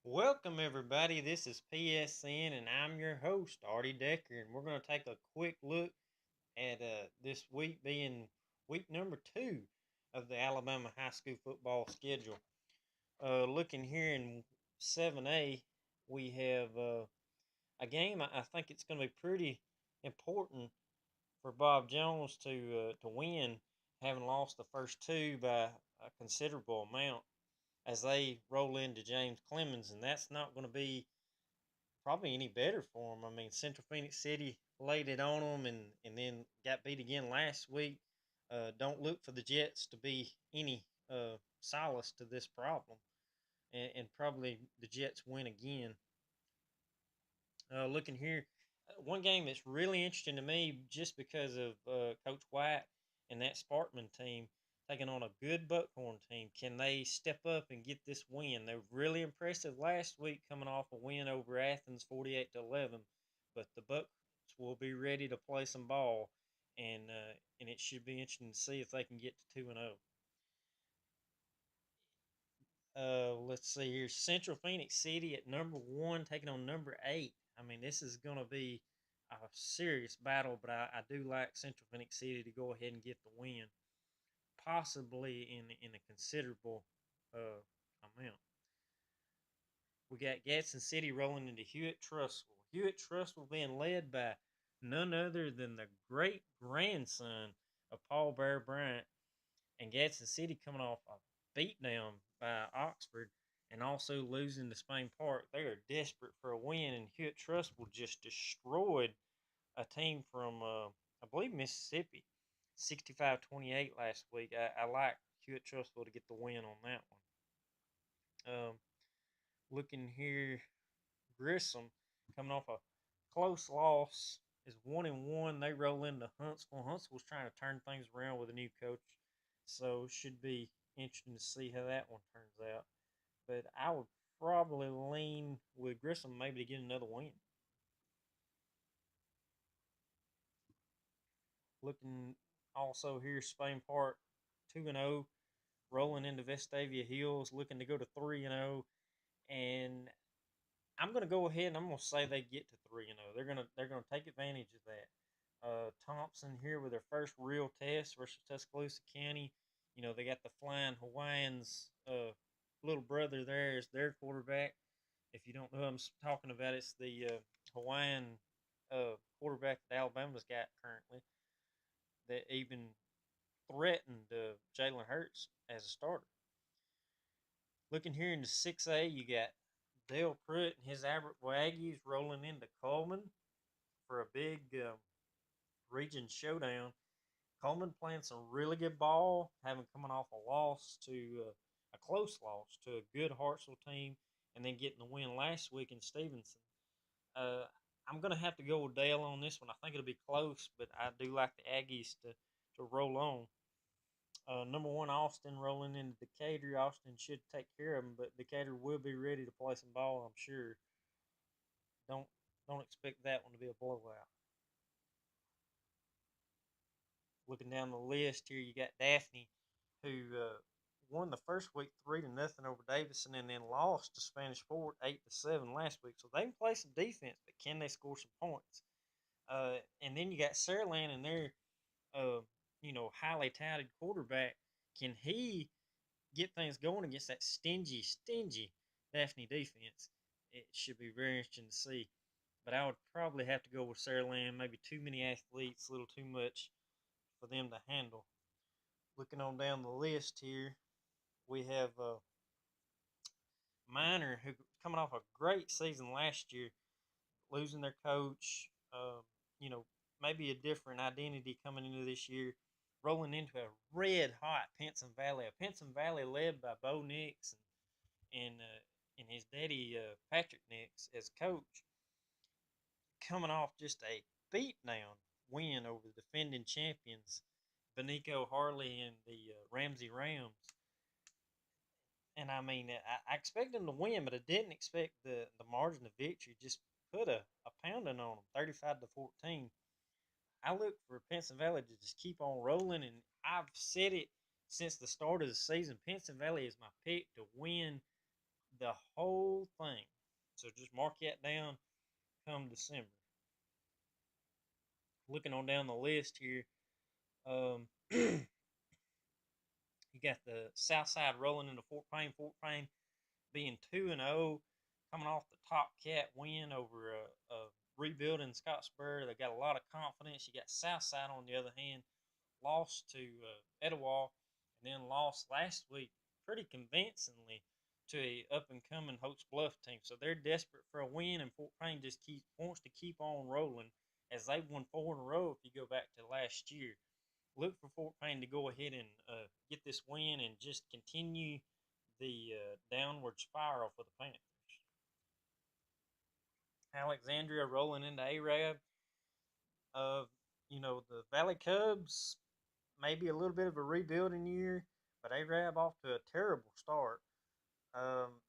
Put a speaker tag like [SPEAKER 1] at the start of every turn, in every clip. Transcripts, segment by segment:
[SPEAKER 1] Welcome, everybody. This is PSN, and I'm your host, Artie Decker. And we're going to take a quick look at this week being week number 2 of the Alabama high school football schedule. Looking here in 7A, we have a game. I think it's going to be pretty important for Bob Jones to win, having lost the first two by a considerable amount as they roll into James Clemens, and that's not going to be probably any better for them. I mean, Central Phoenix City laid it on them and then got beat again last week. Don't look for the Jets to be any solace to this problem, and probably the Jets win again. Looking here, one game that's really interesting to me just because of Coach White and that Sparkman team taking on a good Buckhorn team. Can they step up and get this win? They were really impressive last week, coming off a win over Athens, 48-11. But the Bucks will be ready to play some ball, and it should be interesting to see if they can get to 2-0. Let's see here. Central Phoenix City at number 1 taking on number 8. I mean, this is going to be a serious battle, but I do like Central Phoenix City to go ahead and get the win, possibly in a considerable amount. We got Gadsden City rolling into Hewitt Trussville. Hewitt Trussville being led by none other than the great grandson of Paul Bear Bryant, and Gadsden City coming off a beatdown by Oxford and also losing to Spain Park. They are desperate for a win, and Hewitt Trussville just destroyed a team from, I believe, Mississippi, 65-28 last week. I like Hewitt Trussville to get the win on that one. Looking here, Grissom coming off a close loss is 1-1. They roll into Huntsville. Huntsville's trying to turn things around with a new coach, so it should be interesting to see how that one turns out. But I would probably lean with Grissom maybe to get another win. Looking also here, Spain Park 2-0, rolling into Vestavia Hills, looking to go to 3-0, and I'm going to go ahead and I'm going to say they get to 3-0. They're going to take advantage of that. Thompson here with their first real test versus Tuscaloosa County. You know, they got the Flying Hawaiians little brother there as their quarterback. If you don't know who I'm talking about, it's the Hawaiian quarterback that Alabama's got currently that even threatened Jalen Hurts as a starter. Looking here in the 6A, you got Dale Pruitt and his Albertville Aggies rolling into Coleman for a big region showdown. Coleman playing some really good ball, having coming off a loss to a close loss to a good Hartsville team, and then getting the win last week in Stevenson. Uh, I'm going to have to go with Dale on this one. I think it'll be close, but I do like the Aggies to roll on. Number 1, Austin rolling into Decatur. Austin should take care of them, but Decatur will be ready to play some ball, I'm sure. Don't don't expect that one to be a blowout. Looking down the list here, you got Daphne, who won the first week 3-0 over Davidson, and then lost to Spanish Fort 8-7 last week. So they can play some defense, but can they score some points? And then you got Saraland and their uh, highly touted quarterback. Can he get things going against that stingy Daphne defense? It should be very interesting to see. But I would probably have to go with Saraland. Maybe too many athletes, a little too much for them to handle. Looking on down the list here, we have Minor, who coming off a great season last year, losing their coach. You know, maybe a different identity coming into this year, rolling into a red hot Pinson Valley, a Pinson Valley led by Bo Nix and his daddy Patrick Nix as coach, coming off just a beatdown win over the defending champions, Benico Harley and the Ramsey Rams. And I mean, I expected them to win, but I didn't expect the margin of victory. Just put a pounding on them, 35-14. I look for Pinson Valley to just keep on rolling, and I've said it since the start of the season. Pinson Valley is my pick to win the whole thing. So just mark that down come December. Looking on down the list here, you got the South Side rolling into Fort Payne. Fort Payne being 2-0, coming off the Top Cat win over a rebuilding Scottsboro. They got a lot of confidence. You got Southside on the other hand, lost to Etowah, and then lost last week pretty convincingly to a up and coming Holtz Bluff team. So they're desperate for a win, and Fort Payne just wants to keep on rolling as they've won 4 in a row. If you go back to last year, look for Fort Payne to go ahead and get this win and just continue the downward spiral for the Panthers. Alexandria rolling into Arab. Uh, the Valley Cubs, maybe a little bit of a rebuilding year, but Arab off to a terrible start. Um,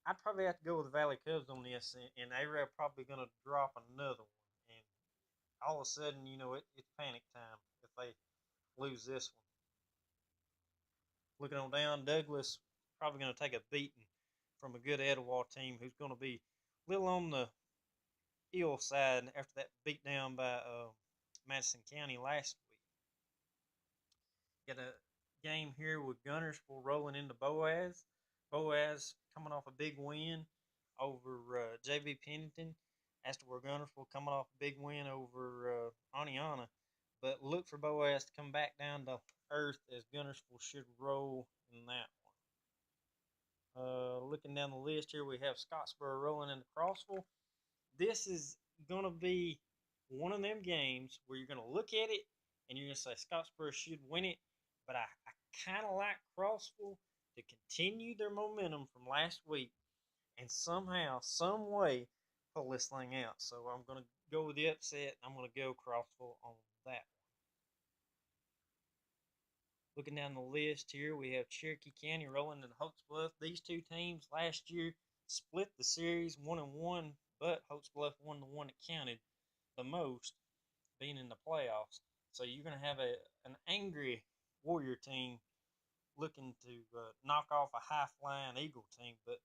[SPEAKER 1] I'd probably have to go with the Valley Cubs on this, and Arab probably going to drop another one. And all of a sudden, it's panic time if they lose this one. Looking on down, Douglas probably going to take a beating from a good Etowah team who's going to be a little on the ill side after that beat down by Madison County last week. Got a game here with Gunnersville rolling into Boaz. Boaz coming off a big win over JV Pennington. Astor Gunnersville coming off a big win over Aniana. But look for Boaz to come back down to earth as Gunnersville should roll in that one. Looking down the list here, we have Scottsboro rolling into Crossville. This is going to be one of them games where you're going to look at it and you're going to say Scottsboro should win it, but I kind of like Crossville to continue their momentum from last week and somehow, some way, pull this thing out. So I'm going to go with the upset. I'm going to go Crossville on that. Looking down the list here, we have Cherokee County rolling into Holtz Bluff. These two teams last year split the series 1-1, but Holtz Bluff won the one that counted the most, being in the playoffs. So you're going to have an angry Warrior team looking to knock off a high flying Eagle team. But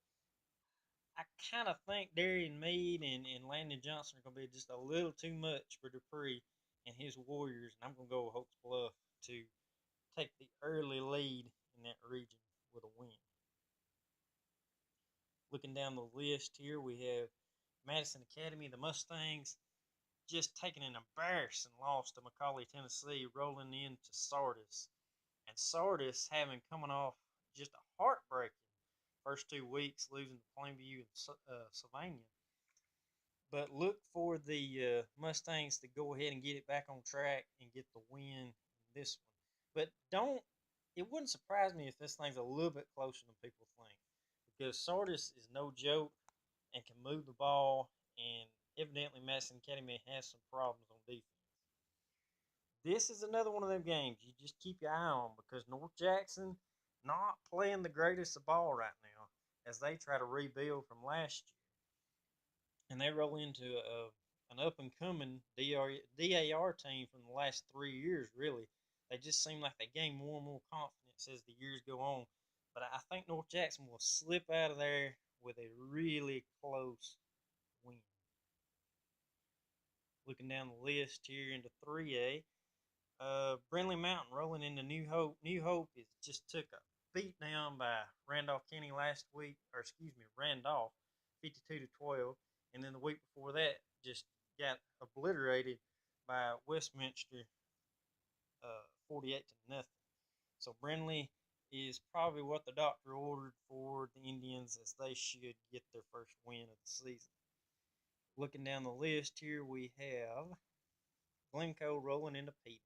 [SPEAKER 1] I kind of think Darian Meade and Landon Johnson are going to be just a little too much for Dupree and his Warriors. And I'm going to go with Holtz Bluff to take the early lead in that region with a win. Looking down the list here, we have Madison Academy, the Mustangs, just taking an embarrassing loss to McCallie, Tennessee, rolling into Sardis. And Sardis having coming off just a heartbreaking first 2 weeks, losing to Plainview and Sylvania. But look for the Mustangs to go ahead and get it back on track and get the win in this one. But it wouldn't surprise me if this thing's a little bit closer than people think. Because Sardis is no joke and can move the ball, and evidently Madison Academy has some problems on defense. This is another one of them games you just keep your eye on because North Jackson not playing the greatest of ball right now as they try to rebuild from last year. And they roll into an up and coming DAR team from the last 3 years, really. They just seem like they gain more and more confidence as the years go on. But I think North Jackson will slip out of there with a really close win. Looking down the list here into 3A, Brindley Mountain rolling into New Hope. New Hope is just took a beat down by Randolph County last week, or excuse me, Randolph, 52-12, and then the week before that just got obliterated by Westminster, 48-0. So Brindley is probably what the doctor ordered for the Indians, as they should get their first win of the season. Looking down the list here, we have Glencoe rolling into Piedmont.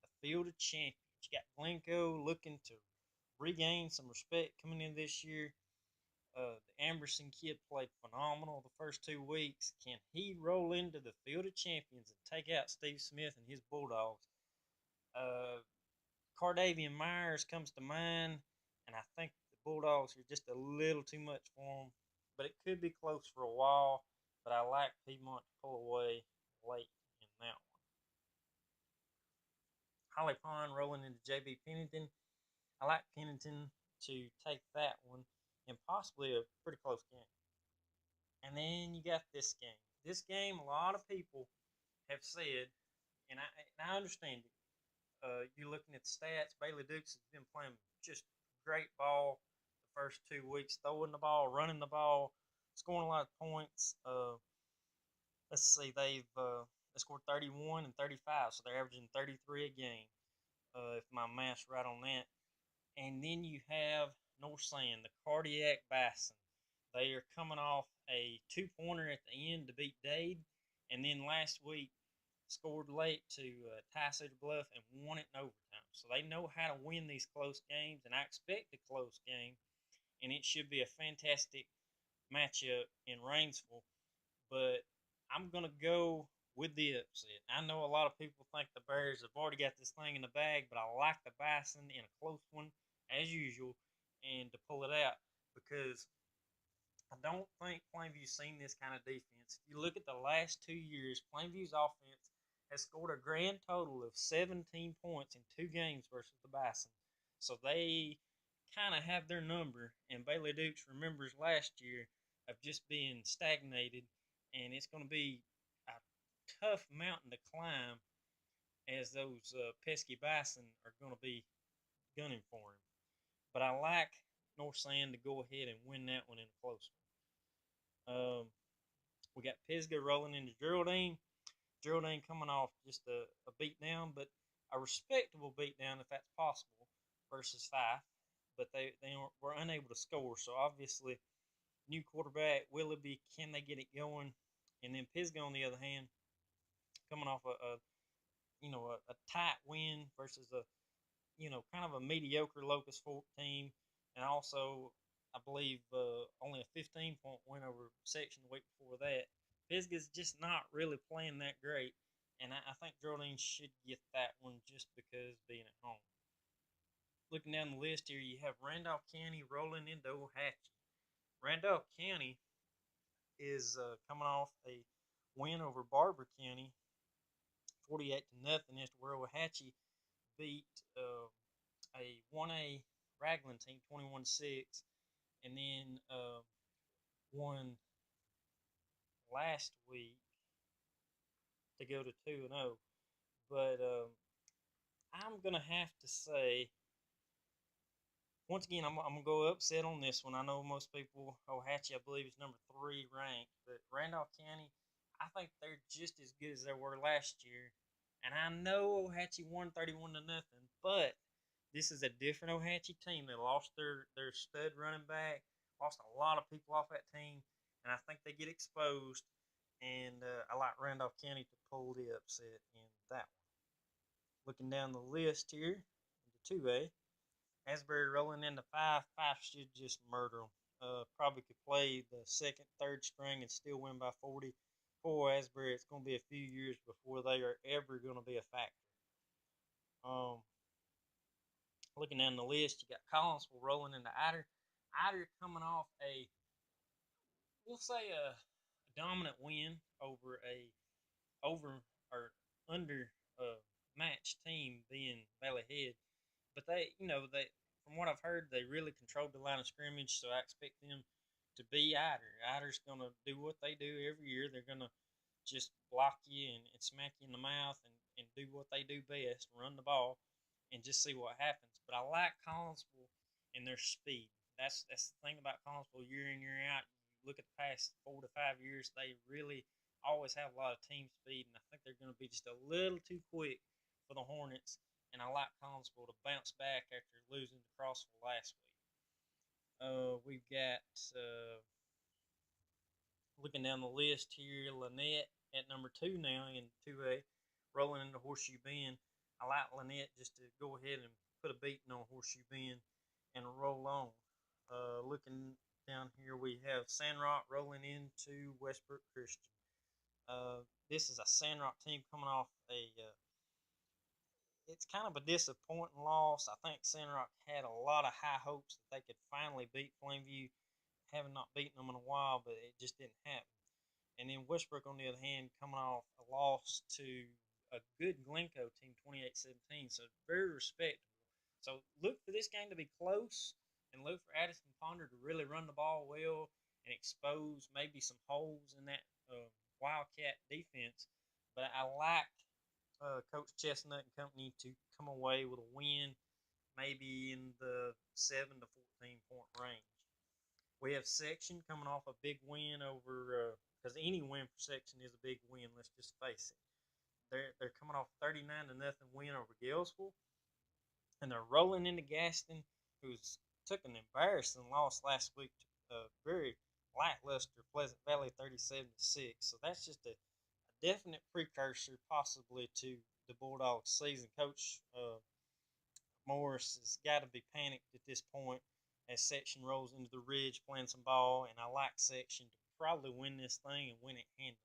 [SPEAKER 1] The field of champions. You got Glencoe looking to regain some respect coming in this year. The Amberson kid played phenomenal the first 2 weeks. Can he roll into the field of champions and take out Steve Smith and his Bulldogs? Cardavian Myers comes to mind, and I think the Bulldogs are just a little too much for them. But it could be close for a while. But I like Piedmont to pull away late in that one. Holly Pond rolling into JB Pennington. I like Pennington to take that one and possibly a pretty close game. And then you got this game. This game, a lot of people have said, and I understand it. You're looking at the stats. Bailey Dukes has been playing just great ball the first 2 weeks, throwing the ball, running the ball, scoring a lot of points. Let's see, they scored 31 and 35, so they're averaging 33 a game. If my math's right on that. And then you have North Sand, the Cardiac Bison. They are coming off a 2-pointer at the end to beat Dade, and then last week scored late to tie Cedar Bluff and won it in overtime. So they know how to win these close games, and I expect a close game, and it should be a fantastic matchup in Rainsville. But I'm going to go with the upset. I know a lot of people think the Bears have already got this thing in the bag, but I like the Bison in a close one, as usual, and to pull it out because I don't think Plainview's seen this kind of defense. If you look at the last 2 years, Plainview's offense has scored a grand total of 17 points in 2 games versus the Bison. So they kind of have their number, and Bailey Dukes remembers last year of just being stagnated, and it's going to be a tough mountain to climb as those pesky Bison are going to be gunning for him. But I like North Sand to go ahead and win that one in a close one. We got Pisgah rolling into Geraldine. Geraldine coming off just a beat down, but a respectable beat down if that's possible versus Fife. But they were unable to score. So obviously, new quarterback Willoughby, can they get it going? And then Pisgah on the other hand, coming off a tight win versus a kind of a mediocre Locust Fork team, and also I believe only a 15-point win over section the week before that. Pisgah's just not really playing that great, and I think Geraldine should get that one just because being at home. Looking down the list here, you have Randolph County rolling into Ohatchee. Randolph County is coming off a win over Barber County, 48-0, as to where Ohatchee beat a 1A Raglan team 21-6, and then won last week to go to 2-0. But I'm gonna have to say, once again, I'm gonna go upset on this one. I know most people, Ohatchee, I believe, is number 3 ranked, but Randolph County, I think they're just as good as they were last year. And I know Ohatchee won 31-0, but this is a different Ohatchee team. They lost their stud running back, lost a lot of people off that team, and I think they get exposed. And I like Randolph County to pull the upset in that one. Looking down the list here, the 2A, Asbury rolling into 5. 5 should just murder them. Probably could play the second, third string and still win by 40. For Asbury, it's going to be a few years before they are ever going to be a factor. Um, Looking down the list, you got Collinsville rolling into Ider. Ider coming off we'll say a dominant win over a over or under matched team being Valley Head. But they from what I've heard, they really controlled the line of scrimmage, so I expect them to be Ider. Ider's going to do what they do every year. They're going to just block you and smack you in the mouth and do what they do best, run the ball, and just see what happens. But I like Collinsville and their speed. That's the thing about Collinsville year in, year out. You look at the past 4 to 5 years, they really always have a lot of team speed, and I think they're going to be just a little too quick for the Hornets. And I like Collinsville to bounce back after losing to Crossville last week. We've got looking down the list here, Lynette at number 2 now in 2A, rolling into Horseshoe Bend. I like Lynette just to go ahead and put a beating on Horseshoe Bend and roll on. Looking down here, we have Sandrock rolling into Westbrook Christian. This is a Sandrock team coming off it's kind of a disappointing loss. I think Sandrock had a lot of high hopes that they could finally beat Plainview, having not beaten them in a while, but it just didn't happen. And then Westbrook, on the other hand, coming off a loss to a good Glencoe team, 28-17, so very respectable. So look for this game to be close, and look for Addison Ponder to really run the ball well and expose maybe some holes in that Wildcat defense. But I like Coach Chestnut and company to come away with a win, maybe in the 7 to 14 point range. We have Section coming off a big win over, because any win for Section is a big win. Let's just face it. They're coming off 39 to nothing win over Galesville, and they're rolling into Gaston, who's took an embarrassing loss last week to very lackluster Pleasant Valley 37 to 6. So that's just a definite precursor, possibly, to the Bulldogs season. Coach Morris has got to be panicked at this point as Section rolls into the ridge playing some ball, and I like Section to probably win this thing and win it handily,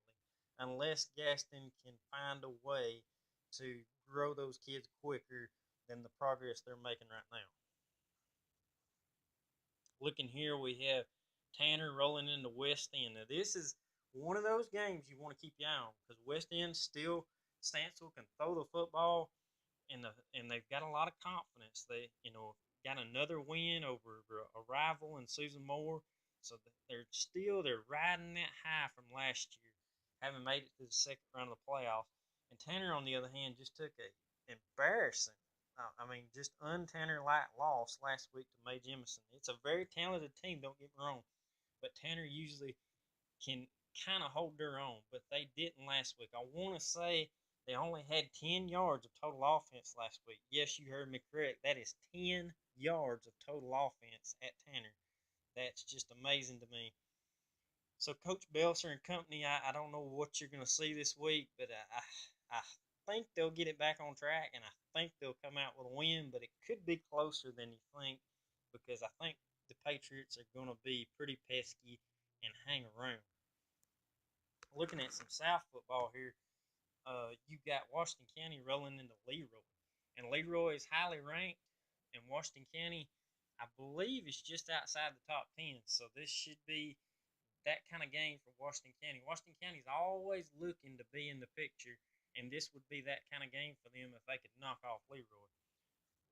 [SPEAKER 1] unless Gaston can find a way to grow those kids quicker than the progress they're making right now. Looking here, we have Tanner rolling into West End. Now, this is one of those games you want to keep your eye on because West End still, Stancil can throw the football, and they've got a lot of confidence. They got another win over a rival in Susan Moore, so they're riding that high from last year, having made it to the second round of the playoffs. And Tanner, on the other hand, just took a embarrassing, just un-Tanner like loss last week to Mae Jemison. It's a very talented team, don't get me wrong, but Tanner usually can kind of hold their own, but they didn't last week. I want to say they only had 10 yards of total offense last week. Yes, you heard me correct. That is 10 yards of total offense at Tanner. That's just amazing to me. So, Coach Belser and company, I don't know what you're going to see this week, but I think they'll get it back on track, and I think they'll come out with a win, but it could be closer than you think because I think the Patriots are going to be pretty pesky and hang around. Looking at some South football here, you got Washington County rolling into Leroy, and Leroy is highly ranked, and Washington County, I believe, is just outside the top 10. So this should be that kind of game for Washington County. Washington County is always looking to be in the picture, and this would be that kind of game for them if they could knock off Leroy.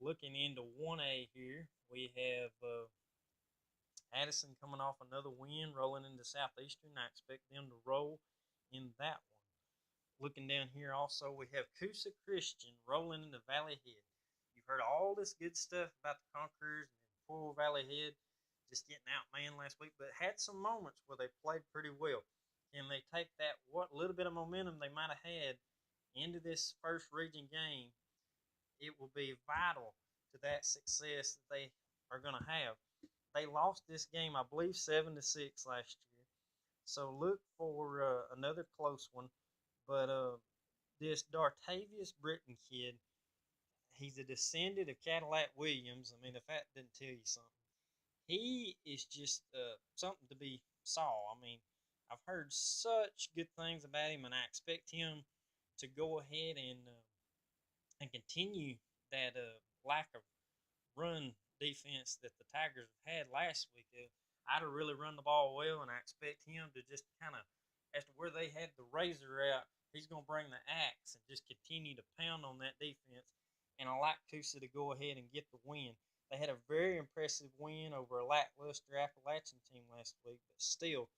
[SPEAKER 1] Looking into 1A here, we have Addison coming off another win, rolling into Southeastern. I expect them to roll in that one. Looking down here also, we have Coosa Christian rolling into Valley Head. You've heard all this good stuff about the Conquerors and poor Valley Head just getting outmanned last week, but had some moments where they played pretty well. And they take that what little bit of momentum they might have had into this first region game, it will be vital to that success that they are going to have. They lost this game, I believe, 7 to 6 last year. So look for another close one. But this Dartavius Britton kid, he's a descendant of Cadillac Williams. I mean, if that didn't tell you something, he is just something to be saw. I mean, I've heard such good things about him, and I expect him to go ahead and continue that lack of run defense that the Tigers have had last week. I'd have really run the ball well, and I expect him to just kind of, as to where they had the razor out, he's going to bring the axe and just continue to pound on that defense. And I like Coosa to go ahead and get the win. They had a very impressive win over a lackluster Appalachian team last week, but still,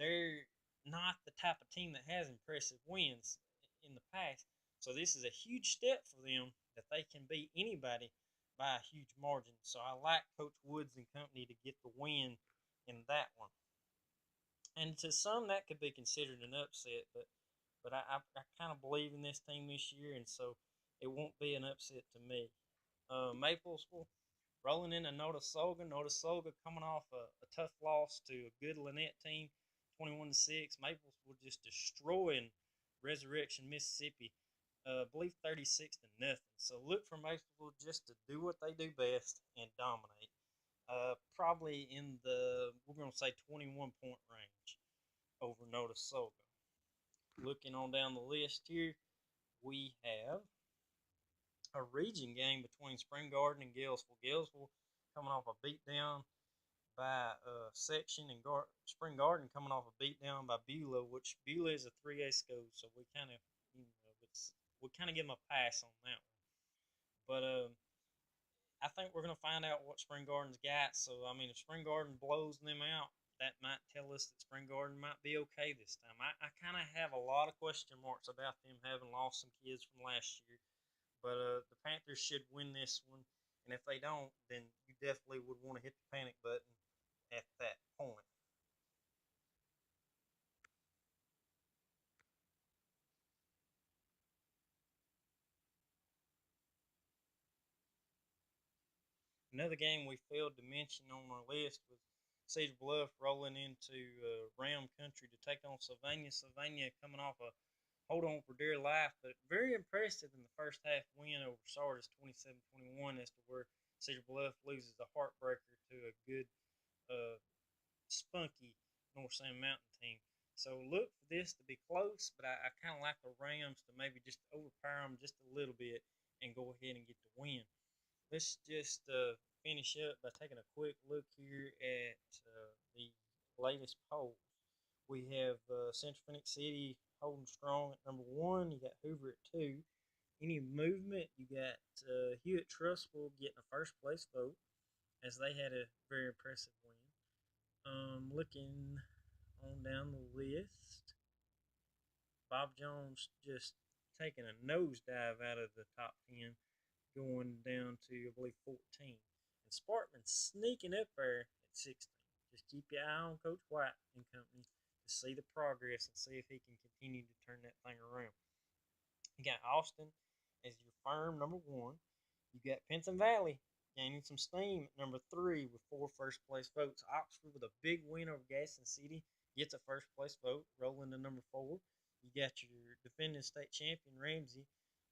[SPEAKER 1] they're not the type of team that has impressive wins in the past. So this is a huge step for them that they can beat anybody by a huge margin. So I like Coach Woods and company to get the win in that one. And to some, that could be considered an upset, but I kind of believe in this team this year, and so it won't be an upset to me. Maplesville rolling into Notasulga. Notasulga coming off a tough loss to a good Lynette team, 21 to 6. Maplesville just destroying Resurrection, Mississippi. I believe 36 to nothing. So look for Maplesville just to do what they do best and dominate. Probably in the, we're going to say, 21-point range over Notasulga. Looking on down the list here, we have a region game between Spring Garden and Galesville. Galesville coming off a beatdown by Section, and Spring Garden coming off a beatdown by Beulah, which Beulah is a 3A school, so we kind of give them a pass on that one. But I think we're going to find out what Spring Garden's got. So, I mean, if Spring Garden blows them out, that might tell us that Spring Garden might be okay this time. I kind of have a lot of question marks about them having lost some kids from last year. But the Panthers should win this one. And if they don't, then you definitely would want to hit the panic button at that point. Another game we failed to mention on our list was Cedar Bluff rolling into Ram Country to take on Sylvania. Sylvania coming off a hold on for dear life, but very impressive in the first half win over Sardis 27-21 as to where Cedar Bluff loses a heartbreaker to a good, uh, spunky North Sand Mountain team. So look for this to be close, but I kind of like the Rams to maybe just overpower them just a little bit and go ahead and get the win. Let's just finish up by taking a quick look here at the latest polls. We have Central Phoenix City holding strong at number one. You got Hoover at two. Any movement? You got Hewitt Trustful getting a first place vote as they had a very impressive win. Looking on down the list, Bob Jones just taking a nosedive out of the top 10, going down to, I believe, 14. And Sparkman sneaking up there at 16. Just keep your eye on Coach White and company to see the progress and see if he can continue to turn that thing around. You got Austin as your firm number one. You got Pinson Valley gaining some steam at number three with four first place votes. Oxford with a big win over Gaston City gets a first place vote, rolling to number four. You got your defending state champion Ramsey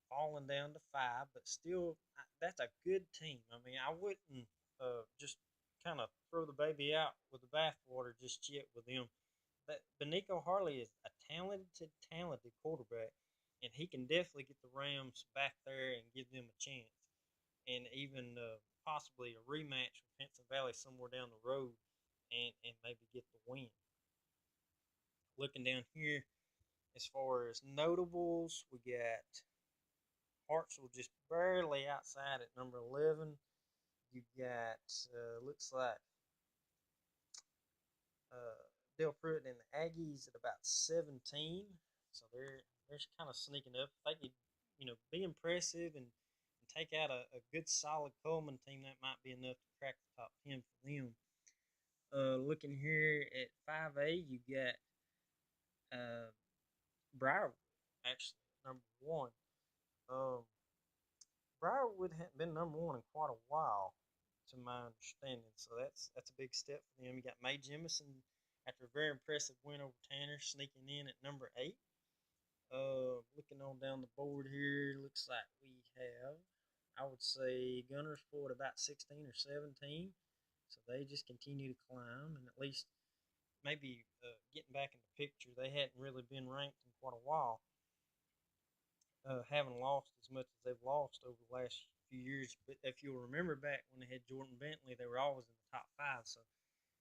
[SPEAKER 1] falling down to five, but still, that's a good team. I mean, I wouldn't just kind of throw the baby out with the bathwater just yet with them. But Benico Harley is a talented quarterback, and he can definitely get the Rams back there and give them a chance, and even possibly a rematch with Pinson Valley somewhere down the road, and maybe get the win. Looking down here, as far as notables, we got Hartsville just barely outside at number 11. You got, looks like Dale Pruitt and the Aggies at about 17. So they're kind of sneaking up. If they could, be impressive and take out a good solid Coleman team, that might be enough to crack the top 10 for them. Looking here at 5A, you got uh, Briarwood, actually, number one. Um, Briarwood hadn't been number one in quite a while, to my understanding. So that's a big step for them. You got May Jemison after a very impressive win over Tanner, sneaking in at number 8. Looking on down the board here, looks like we have, I would say, Gunners for about 16 or 17. So they just continue to climb and at least maybe getting back in the picture. They hadn't really been ranked in quite a while, haven't lost as much as they've lost over the last few years. But if you'll remember back when they had Jordan Bentley, they were always in the top five. So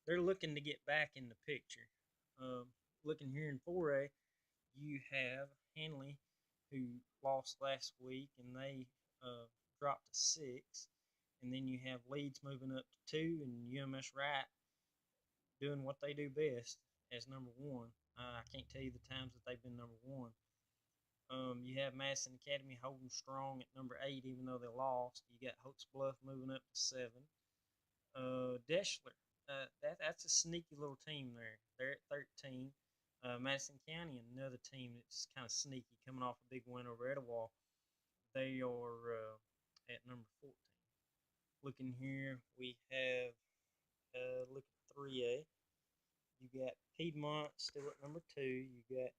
[SPEAKER 1] they're looking to get back in the picture. Um, Looking here in 4A, you have Henley, who lost last week, and they dropped to 6. And then you have Leeds moving up to 2, and UMS Wright doing what they do best as number 1. I can't tell you the times that they've been number 1. You have Madison Academy holding strong at number 8, even though they lost. You got Holtz Bluff moving up to 7. Deschler, that's a sneaky little team there. They're at 13. Madison County, another team that's kind of sneaky, coming off a big win over Etowah. They are at number 14. Looking here, we have look at 3A. You got Piedmont still at number 2. You got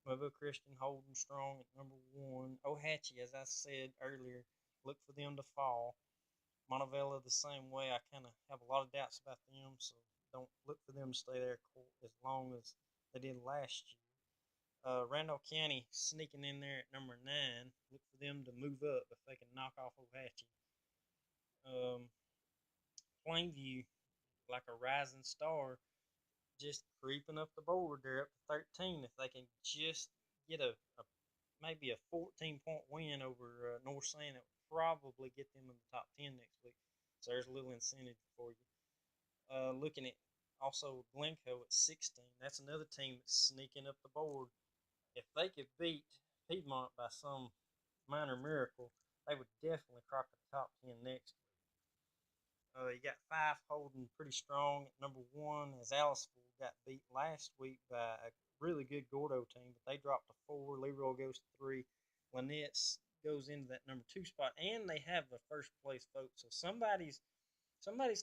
[SPEAKER 1] Mobile Christian holding strong at number 1. Ohatchee, as I said earlier, look for them to fall. Montevella the same way. I kind of have a lot of doubts about them, so don't look for them to stay there as long as they did last year. Randolph County sneaking in there at number 9. Look for them to move up if they can knock off Ohatchee. Um, Plainview, like a rising star, just creeping up the board. They're up to 13. If they can just get a maybe a 14-point win over North Sand, it would probably get them in the top 10 next week. So there's a little incentive for you. Looking at also Glencoe at 16. That's another team that's sneaking up the board. If they could beat Piedmont by some minor miracle, they would definitely crack the top 10 next. You got Fife holding pretty strong at number one as Aliceville got beat last week by a really good Gordo team, but they dropped to 4. Leroy goes to 3. Lynette's goes into that number 2 spot, and they have the first place vote. So somebody's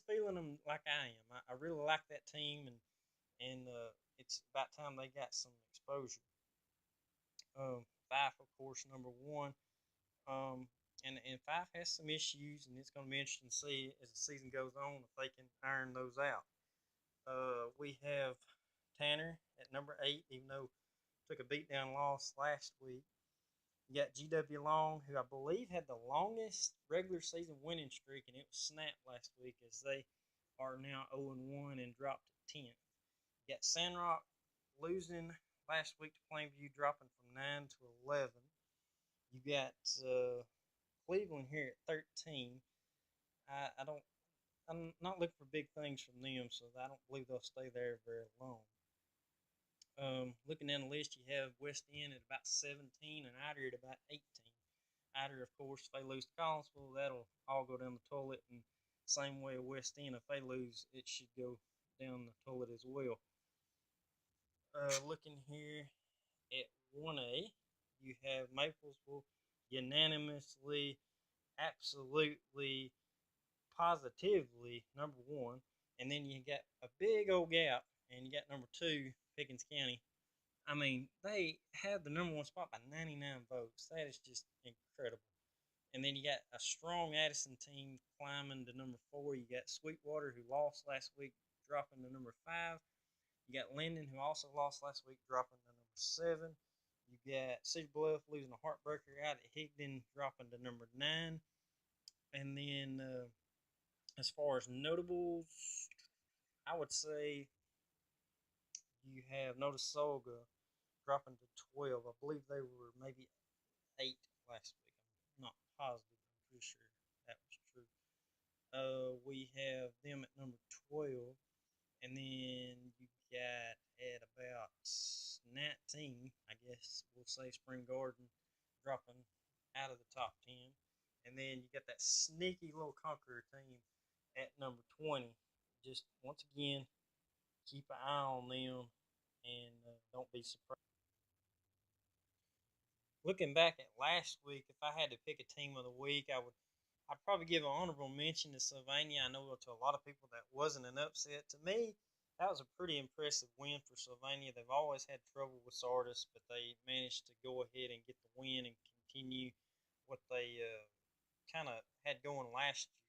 [SPEAKER 1] feeling them like I am. I really like that team, and it's about time they got some exposure. Fife, of course, number one. Um, and Fife has some issues, and it's going to be interesting to see as the season goes on if they can iron those out. We have Tanner at number 8, even though took a beatdown loss last week. You got GW Long, who I believe had the longest regular season winning streak, and it was snapped last week as they are now 0-1 and dropped to 10th. You got Sandrock losing last week to Plainview, dropping from 9 to 11. You got Cleveland here at 13. I don't. I'm not looking for big things from them, so I don't believe they'll stay there very long. Looking down the list, you have West End at about 17 and Ider at about 18. Ider, of course, if they lose to Collinsville, that'll all go down the toilet. And same way West End, if they lose, it should go down the toilet as well. Looking here at 1A, you have Maplesville unanimously, absolutely, positively number one. And then you got a big old gap, and you got number 2, Pickens County. I mean, they have the number 1 spot by 99 votes. That is just incredible. And then you got a strong Addison team climbing to number 4. You got Sweetwater, who lost last week, dropping to number 5. You got Linden, who also lost last week, dropping to number 7. You got Cedar Bluff losing a heartbreaker out at Higdon, dropping to number 9. And then as far as notables, I would say you have Notasulga dropping to 12. I believe they were maybe 8 last week. I'm not positive. I'm pretty sure that was true. We have them at number 12. And then you got at about 19, I guess we'll say Spring Garden dropping out of the top 10. And then you got that sneaky little Conqueror team at number 20. Just once again, keep an eye on them and don't be surprised. Looking back at last week, if I had to pick a team of the week, I'd probably give an honorable mention to Sylvania. I know to a lot of people that wasn't an upset. To me, that was a pretty impressive win for Sylvania. They've always had trouble with Sardis, but they managed to go ahead and get the win and continue what they kind of had going last year.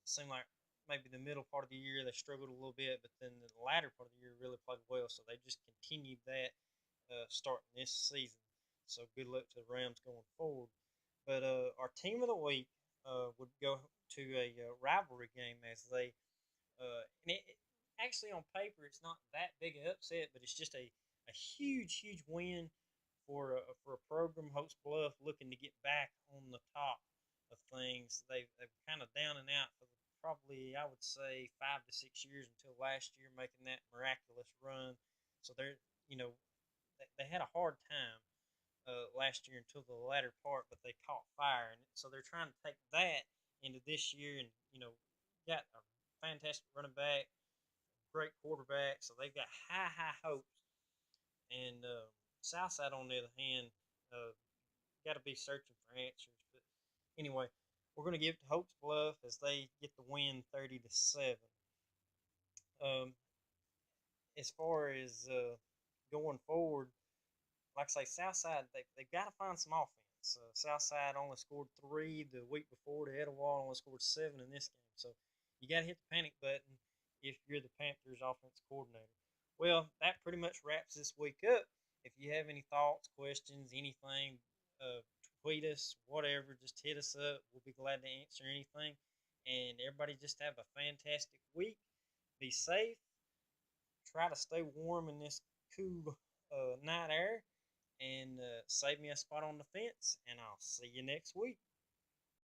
[SPEAKER 1] It seemed like maybe the middle part of the year they struggled a little bit, but then the latter part of the year really played well. So they just continued that starting this season. So good luck to the Rams going forward. But our team of the week would go to a rivalry game as they and actually on paper it's not that big an upset, but it's just a huge win for a program. Hopes Bluff looking to get back on the top of things. They've kind of down and out for probably I would say 5 to 6 years until last year making that miraculous run. So they're they had a hard time last year until the latter part, but they caught fire, and so they're trying to take that into this year, and got a fantastic running back, great quarterback, so they've got high hopes. And Southside, on the other hand, got to be searching for answers. But anyway, we're going to give it to Hopes Bluff as they get the win, 30-7. Um, as far as going forward, like I say, Southside, they've got to find some offense. Southside only scored 3 the week before. The Etowah only scored 7 in this game. So you got to hit the panic button if you're the Panthers offensive coordinator. Well, that pretty much wraps this week up. If you have any thoughts, questions, anything, tweet us, whatever, just hit us up. We'll be glad to answer anything. And everybody just have a fantastic week. Be safe. Try to stay warm in this cool night air and save me a spot on the fence. And I'll see you next week.